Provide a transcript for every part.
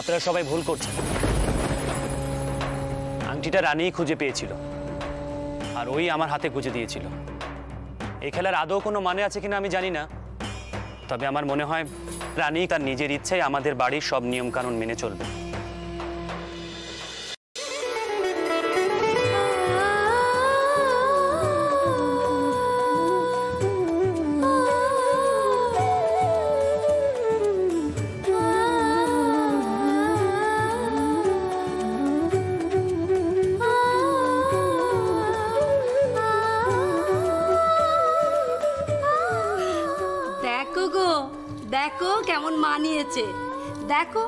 আপনারা সবাই ভুল করছেন। আংটিটা রানীই খুঁজে পেয়েছিল আর ওই আমার হাতে গুঁজে দিয়েছিল। এই খেলার আদৌ কোনো মানে আছে কিনা আমি জানি না, তবে আমার মনে হয় রানী তার নিজের ইচ্ছায় আমাদের বাড়ির সব নিয়ম কানুন মেনে চলবে। দেখো কেমন মানিয়েছে, দেখো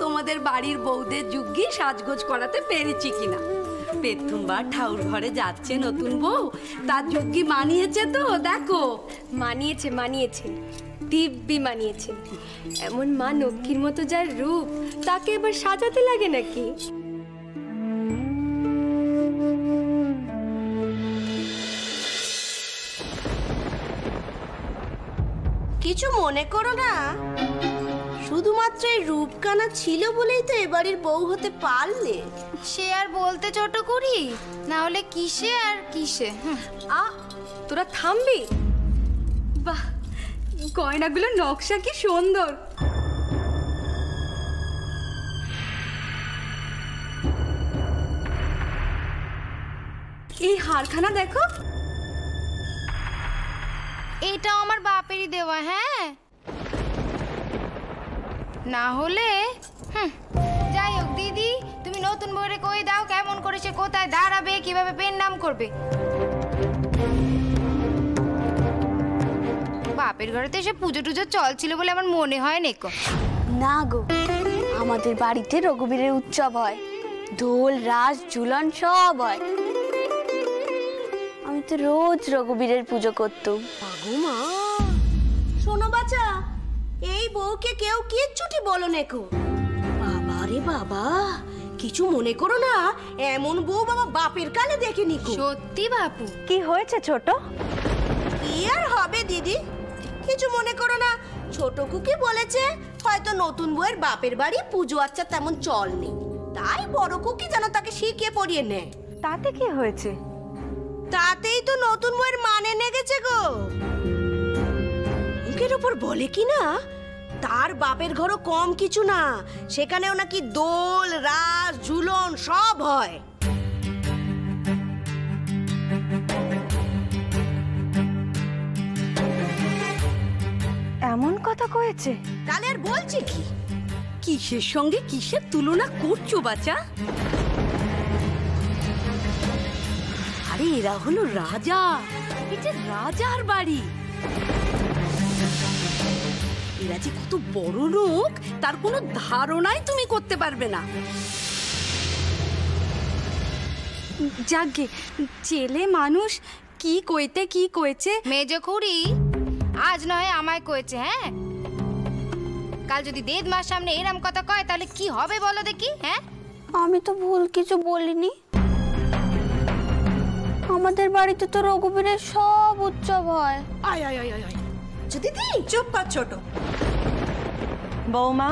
তোমাদের বাড়ির বউদের যুগ্গি সাজগোজ করাতে পেরেছি কিনা। প্রথমবার ঠাউর ঘরে যাচ্ছে নতুন বউ, তার যুগ্গি মানিয়েছে তো? দেখো মানিয়েছে মানিয়েছে, দিব্যি মানিয়েছে। এমন মা লক্ষ্মীর মতো যার রূপ, তাকে এবার সাজাতে লাগে নাকি? কিছু মনে করো না, শুধুমাত্র এই রূপকানা ছিল বলেই তো এবাড়ির বউ হতে পারলে। সে আর বলতে ছোট করি, না হলে কিসে আর কিসে। তোরা থামবি? বাহ, গয়নাগুলো নকশা কি সুন্দর। এই হারখানা দেখো, এটা আমার বাপেরই দেওয়া। হ্যাঁ, না হলে যাই হোক দিদি, তুমি নতুন বউরে কই দাও কেমন করে সে কোথায় দাঁড়াবে, কিভাবে পেন নাম করবে। বাপের ঘরে তো এসে পুজো টুজো চলছিল বলে আমার মনে হয় নেকো। না গো, আমাদের বাড়িতে রঘুবীরের উৎসব হয়, দোল রাস ঝুলন সব হয়। আমি তো রোজ রঘুবীরের পুজো করতাম। মা শোনো বাচ্চা, এই বউকে কেউ কিচ্ছুটি বলো নেকো। বাবা রে বাবা, কিছু মনে করো না, এমন বউ বাবা বাপের কালে দেখিনি। সত্যি বাপু? কি হয়েছে ছোট? কি আর হবে দিদি, কিছু মনে করো না। ছোট কুকি বলেছে হয়তো নতুন বউয়ের বাপের বাড়ি পুজো আচ্ছা তেমন চল নেই, তাই বড় কুকি যেন তাকে শিখিয়ে পড়িয়ে নেয়। তাতে কি হয়েছে? তাতেই তো নতুন বউয়ের মানে নেগেছে গো। মুখের উপর বলে কি না, তার বাপের ঘরও কম কিছু না, সেখানেও নাকি দোল রাস ঝুলন সব হয়। এমন কথা কয়েছে? তাহলে আর বলছি কি? কিসের সঙ্গে কিসের তুলনা করছো বাচ্চা? আরে এরা হলো রাজা, এটা রাজার বাড়ি। এরা যে কত বড় লোক তার কোনো ধারণাই তুমি করতে পারবে না। যাগে, ছেলে মানুষ কি কইতে কি কইছে। মেজো খুড়ি আজ নয় আমায় কয়েছে। হ্যাঁ, কাল যদি দেদ মার সামনে এরম কথা কয় তাহলে কি হবে বলো দেখি। হ্যাঁ, আমি তো ভুল কিছু বলিনি, আমাদের বাড়িতে তো রঘুবীরের সব উৎসব হয়। আয় আয় আয় আয়, যদি দিই চুপ কর ছোট। বৌমা,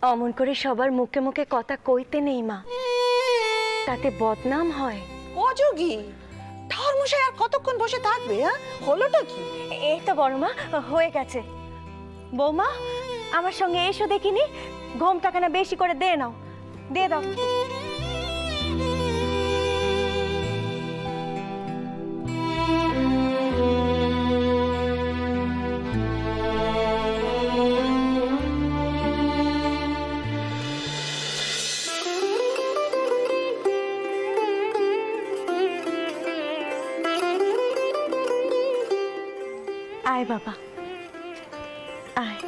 অমন করে সবার মুখে মুখে কথা কইতে নেই মা, তাতে বদনাম হয়। অযোগী ঠাকুরমশাই আর কতক্ষণ বসে থাকবে? হলোটা কি? এই তো বড় মা হয়ে গেছে। বৌমা, আমার সঙ্গে এসো দেখিনি, ঘোমটাখানা বেশি করে দে নাও, দিয়ে দাও। আয় বাবা আয়।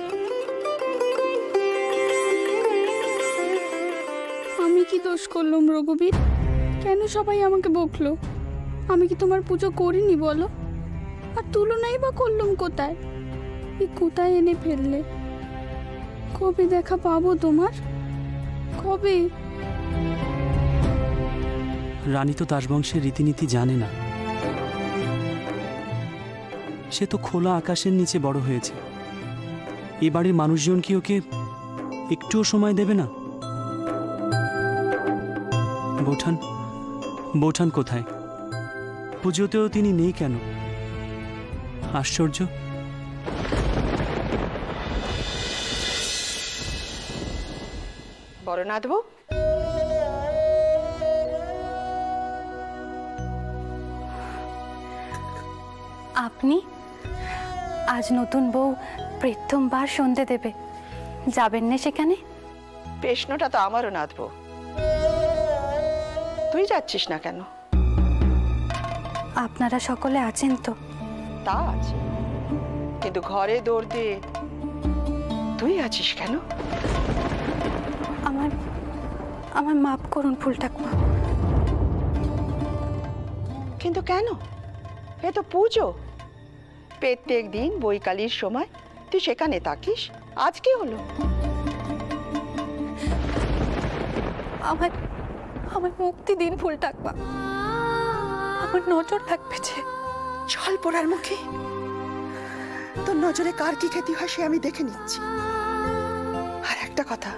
আমি কি দোষ করলাম রঘুবীর? কেন সবাই আমাকে বকলো? আমি কি তোমার পুজো করিনি বলো? আর তুলনাই বা করলাম কোথায়? কোথায় এনে ফেললে? কবে দেখা পাবো তোমার? কবে? রানী তো দাসবংশের রীতিনীতি জানে না, সে তো খোলা আকাশের নিচে বড় হয়েছে। এই বাড়ির মানুষজন কি ওকে একটুও সময় দেবে না? বৌঠান, বৌঠান কোথায়? পুজোতেও তিনি নেই কেন? আশ্চর্য। বড়নাথ বউ, আপনি আজ নতুন বউ প্রথমবার সন্ধে দেবে, যাবেন না সেখানে? প্রশ্নটা তো আমারও নাথ বউ, তুই যাচ্ছিস না কেন? আপনারা সকলে আছেন তো? তা আছে, কিন্তু ঘরে দৌড় দিয়ে তুই আছিস কেন? আমার আমার মাপ করুন ফুল ঠাকুমা। কিন্তু কেন? এ তো পুজো, প্রত্যেক দিন বৈকালীর সময় তুই সেখানে থাকিস, আজ কি হলো? আমার আমার মুক্তি দিন ফুল ঠাকুমা, আমার নজর থাকবে যে। জল পড়ার মুখে তোর নজরে কার কি ক্ষতি হয় সে আমি দেখে নিচ্ছি। আর একটা কথা,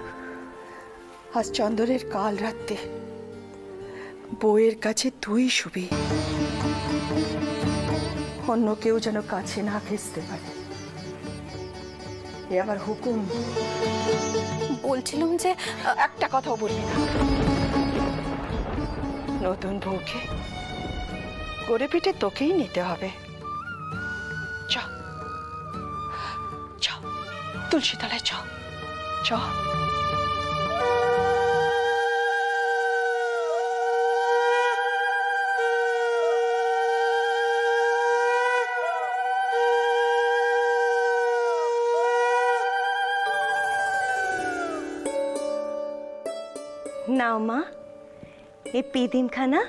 আজ চন্দরের কাল রাতে বউয়ের কাছে তুই শুবি, অন্য কেউ যেন কাছে না ঘেঁষতে পারে, এ আমার হুকুম। বলছিলাম যে একটা কথাও বলবি না। নতুন বউকে গড়ে পিঠে তোকেই নিতে হবে। চ চ, তুলসী তলায় চ চ। নাও মা, এই পিদিমখানা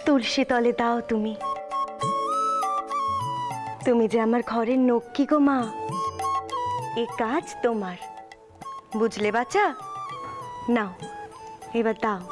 তুলসী তলে দাও তুমি। তুমি যে আমার ঘরের নক্কি গো মা, এ কাজ তোমার, বুঝলে বাচ্চা? নাও এবার দাও।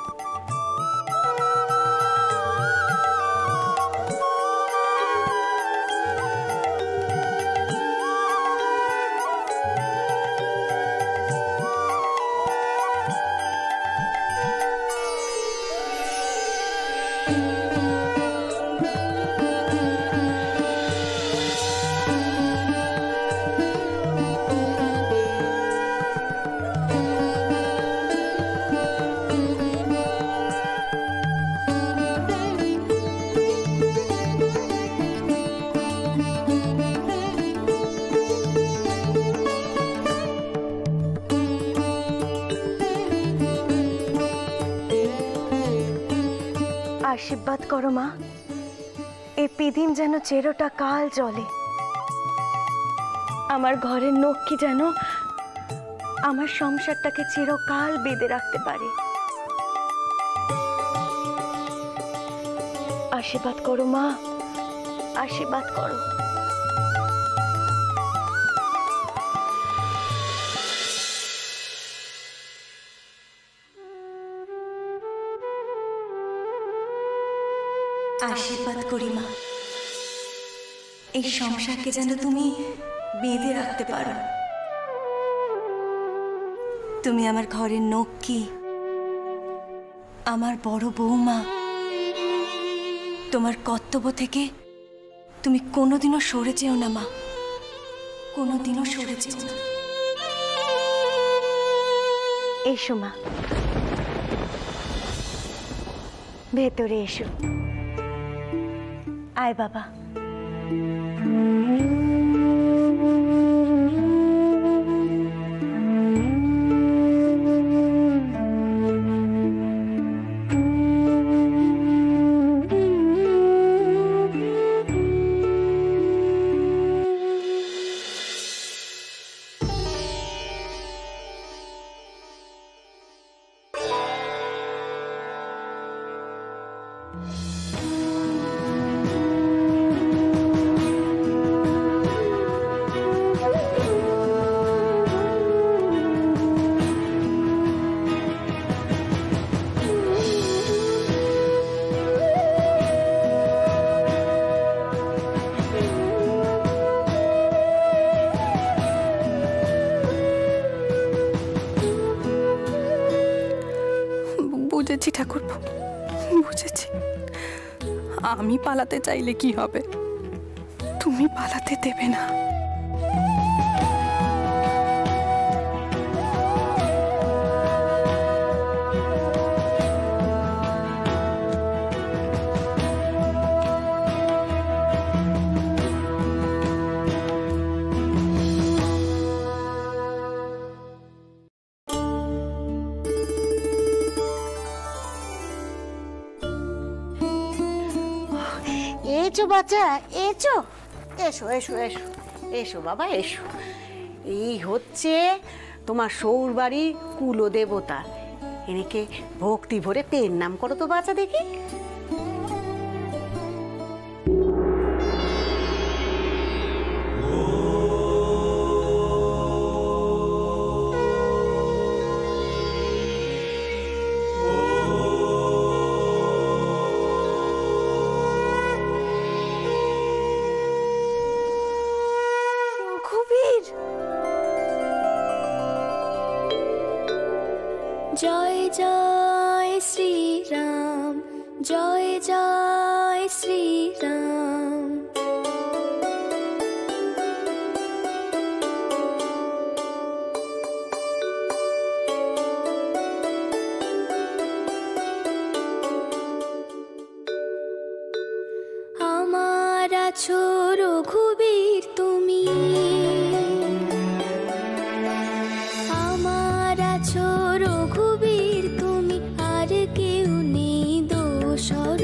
আশীর্বাদ করো মা, এই পিদিম যেন চেরোটা কাল জ্বলে, আমার ঘরের নক্কি যেন আমার সংসারটাকে চিরকাল বেঁধে রাখতে পারে। আশীর্বাদ করো মা, আশীর্বাদ করো। আশীর্বাদ করি মা, এই সংসারকে যেন তুমি বেঁধে রাখতে পারো। তুমি আমার ঘরের নক্কি, আমার বড় বৌমা। তোমার কর্তব্য থেকে তুমি কোনোদিনও সরে যেও না মা, কোনোদিনও সরে যেও না। এসো মা, ভেতরে এসো। আয় বাবা। বুঝেছি ঠাকুরপো, বুঝেছি। আমি পালাতে চাইলে কি হবে, তুমি পালাতে দেবে না। এসো বাচ্চা, এসো এসো এসো এসো এসো বাবা এসো। এই হচ্ছে তোমার সৌর বাড়ির কুলদেবতা, এনেকে ভক্তি ভরে পেন নাম করো তো বাচ্চা দেখি। জয় জয় শ্রীরাম, জয় জয় শ্রীরাম। আমার আছো রঘুবীর তুমি, আমার আছো রঘুবীর তুমি, আর কেউ নেই দোসর।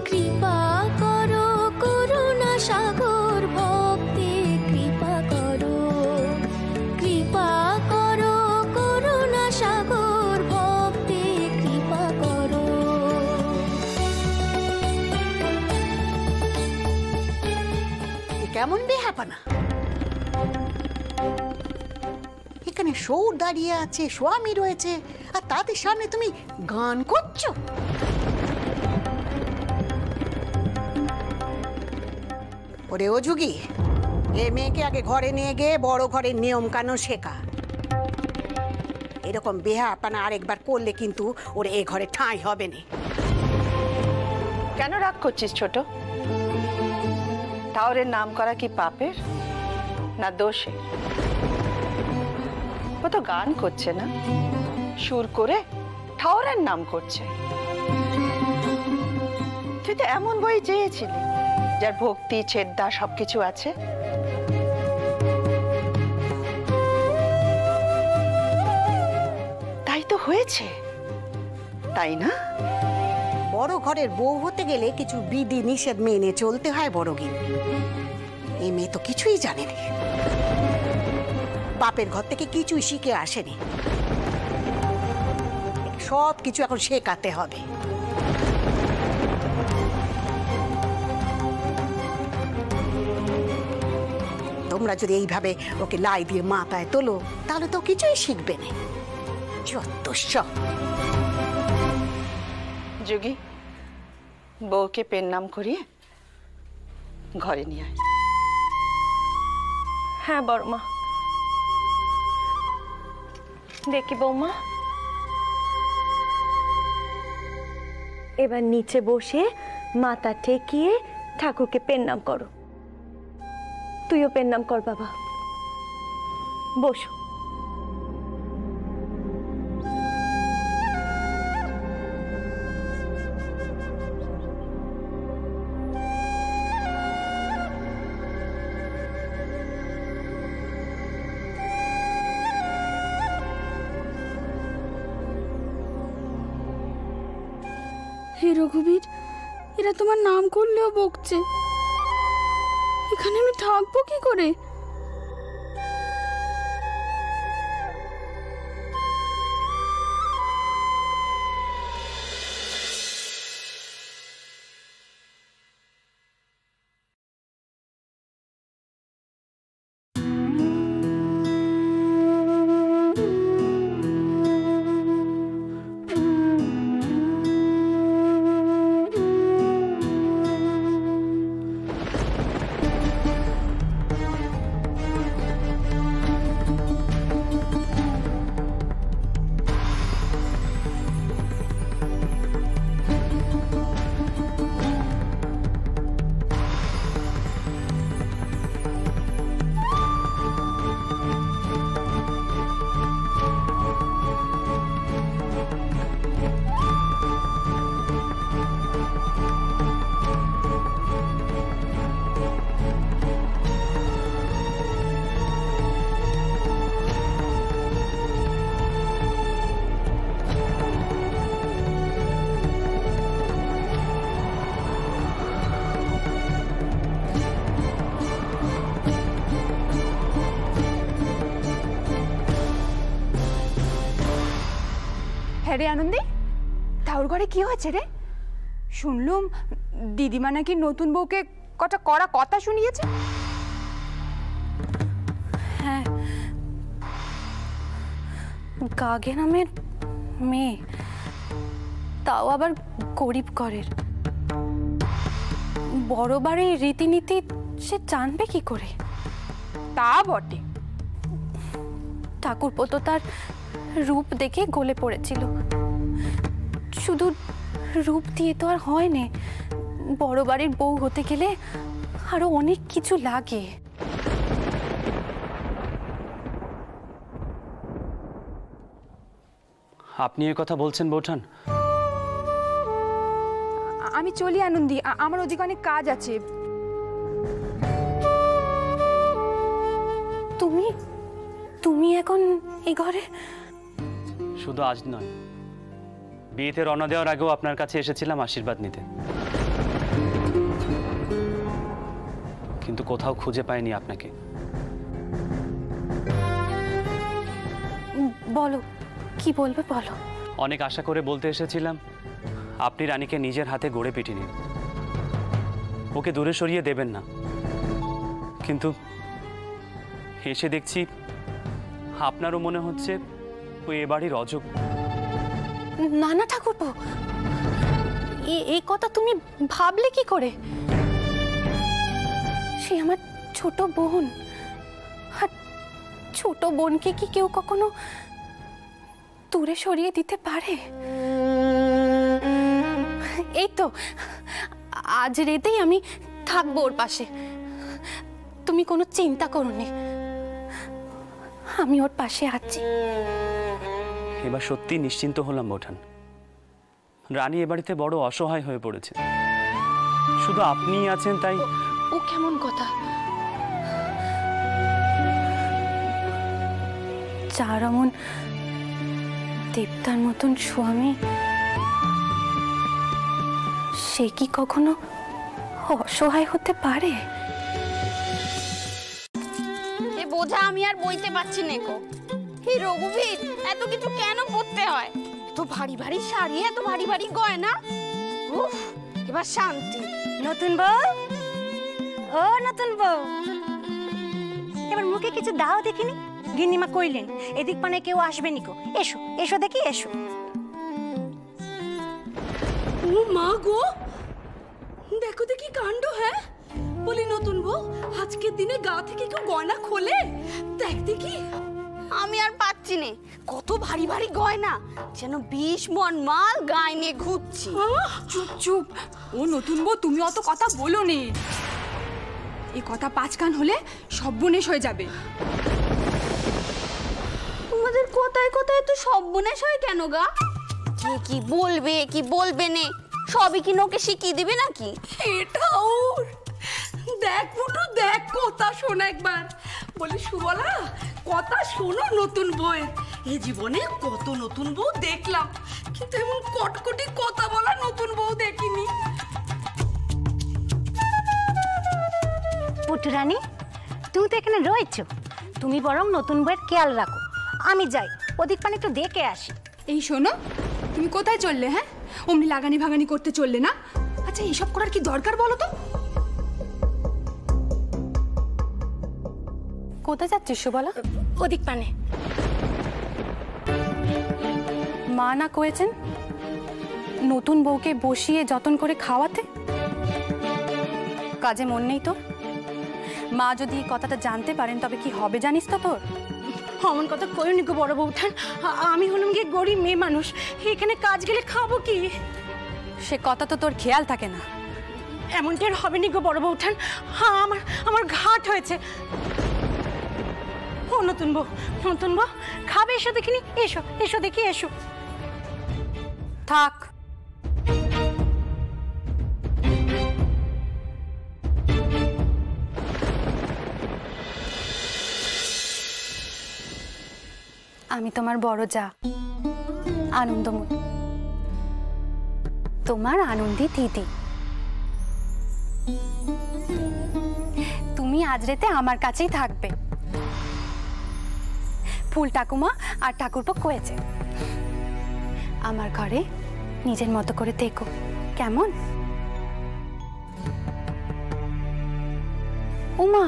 কৃপা করো করুণা সাগর, ভক্তে কৃপা করো, কৃপা করো করুণা সাগর, ভক্তে কৃপা করো। কেমন বেহাপানা, এখানে সৌর দাঁড়িয়ে আছে, স্বামী রয়েছে, আর তাদের সামনে তুমি গান করছো। ওরে ও যুগী, এ মেয়েকে আগে ঘরে নিয়ে গিয়ে বড় ঘরের নিয়ম কানুন শেখা। এরকম বেহাপানা আরেকবার করলে কিন্তু ওর এ ঘরে ঠাঁই হবে না। কেন রাগ করছিস ছোট? ঠাউরের নাম করা কি পাপের না দোষের? ও তো গান করছে না, সুর করে ঠাউরের নাম করছে। তুই তো এমন বই চেয়েছিলি যার ভক্তি ছেদ্দা সবকিছু আছে। তাই তো হয়েছে, তাই না? বড় ঘরের বউ হতে গেলে কিছু বিধি নিষেধ মেনে চলতে হয় বড়গিন। এই মেয়ে তো কিছুই জানেনি, বাপের ঘর থেকে কিছুই শিখে আসেনি, সব কিছু এখন শেখাতে হবে। তোমরা যদি এইভাবে ওকে লাই দিয়ে মাথায় তোলো তাহলে তো কিছুই শিখবে না। যত সব। যোগী, বউকে পেন নাম করিয়ে ঘরে নিয়ে আয়। হ্যাঁ বড়মা। দেখি বৌমা, এবার নিচে বসে মাথা ঠেকিয়ে ঠাকুরকে পেন নাম করো। তুইও পেন নাম কর বাবা, বসো। হে রঘুবীর, এরা তোমার নাম করলেও বকছে, এখানে আমি থাকবো কি করে? হ্যাঁ রে আনন্দী, ঠাকুর ঘরে কি হয়েছে রে? শুনলুম দিদিমা নাকি নতুন বউকে কটা কড়া কথা শুনিয়েছে। হ্যাঁ, গাগে নামের মেয়ে, তাও আবার গরিব ঘরের। বড় বাড়ির রীতিনীতি সে জানবে কি করে? তা বটে। ঠাকুরপো তো তার রূপ দেখে গলে পড়েছিল। শুধু রূপ দিয়ে তো আর হয় না, বড় বাড়ির বউ হতে গেলে আরো অনেক কিছু লাগে। আপনি এ কথা বলছেন বৌঠান? আমি চলি আনন্দী, আমার ওদিকে অনেক কাজ আছে। তুমি তুমি এখন এই ঘরে? শুধু আজ নয়, বিয়েতে রওনা দেওয়ার আগেও আপনার কাছে এসেছিলাম আশীর্বাদ নিতে, কিন্তু কোথাও খুঁজে পাইনি আপনাকে। বলো, কি বলবে বলো। অনেক আশা করে বলতে এসেছিলাম আপনি রানীকে নিজের হাতে গড়ে পিটিয়ে নিন, ওকে দূরে সরিয়ে দেবেন না, কিন্তু এসে দেখছি আপনারও মনে হচ্ছে ওই এ বাড়ির অযোগ্য। না না ঠাকুরপো, এই কথা তুমি ভাবলে কি করে? সে আমার ছোট বোন, আর ছোট বোনকে কি কেউ কখনো দূরে সরিয়ে দিতে পারে? এই তো আজ রাতেই আমি থাকবো ওর পাশে, তুমি কোনো চিন্তা করো না, আমি ওর পাশে আছি। এবার সত্যি নিশ্চিন্ত হলাম বৌঠান। রানী এ বাড়িতে বড় অসহায় হয়ে পড়েছে, শুধু আপনিই আছেন তাই। ও কেমন কথা? যার এমন দেবতার মতন স্বামী, সে কি কখনো অসহায় হতে পারে? এ বোঝা আমি আর বইতে পারছি না গো। হে রঘুবীর, এত কিছু কেন পড়তে হয়? এত ভারী ভারী শাড়ি, এত ভারী ভারী গয়না, উফ, এবার শান্তি। নতুন বউ, ও নতুন বউ, এবার মুখে কিছু দাও দেখিনি। গিন্নিমা কইলেন এদিক পানে কেউ আসবে নিকো, এসো এসো দেখি এসো। ও মা গো, দেখো দেখি কাণ্ড। হ্যাঁ বলি নতুন বউ, আজকের দিনে গা থেকে কেউ গয়না খোলে? দেখ দেখি। আমি আর পাচ্ছি না, কত ভারী ভারী গয়না, যেন 20 মণ মাল গায়ে নিয়ে ঘুরছি। চুপ চুপ, ও নতুন বউ তুমি অত কথা বলো নে, এই কথা 5 কান হলে সর্বনেশ হয়ে যাবে। তোমাদের কোথায় কোথায় তো সর্বনাশ হয় কেন গা? কে কি বলবে কি বলবে নে, সবই কি নোকে শিখিয়ে দিবে নাকি? এটা ওর দেখ ফুটু, দেখ কথা শোন একবার। বলি সুবলা, কথা শোনো নতুন বউয়ের। এই জীবনে কত নতুন বউ দেখলাম, কিন্তু এমন কটকটি কথা বলা নতুন বউ দেখিনি। পুটুরানী, তুমি তো এখানে রয়েছো, তুমি বরং নতুন বউয়ের খেয়াল রাখো। আমি যাই ওদিক পানে একটু দেখে আসি। এই শোনো, তুমি কোথায় চললে? হ্যাঁ, অমনি লাগানি ভাগানি করতে চললে না? আচ্ছা, এইসব করার কি দরকার বলো তো? কোথায় যাচ্ছিস সুবলা? ওদিক পানে। মা না কয়েছেন নতুন বউকে বসিয়ে যতন করে খাওয়াতে? কাজে মন নেই তোর? মা যদি এই কথাটা জানতে পারেন তবে কি হবে জানিস তো তোর? অমন কথা কইনি গো বড় বউঠান, আমি হলাম গিয়ে গরিব মেয়ে মানুষ, এখানে কাজ গেলে খাবো কি? সে কথা তো তোর খেয়াল থাকে না। এমনটি আর হবে নি গো বড় বউঠান, আমার ঘাট হয়েছে। ও নতুন বউ, নতুন বউ খাবে? এসো দেখিনি, এসো এসো দেখি এসো। থাক, আমি তোমার বড় যা আনন্দময়ী, তোমার আনন্দী দিদি। তুমি আজ রাতে আমার কাছেই থাকবে। ফুল ঠাকুমা আর ঠাকুরপো কয়েছে আমার ঘরে নিজের মতো করে থেকো, কেমন? উমা,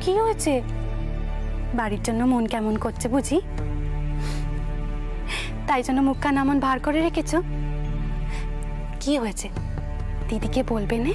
কি হয়েছে? বাড়ির জন্য মন কেমন করছে বুঝি, তাই জন্য মুখ কান এমন ভার করে রেখেছো? কি হয়েছে দিদিকে বলবে না?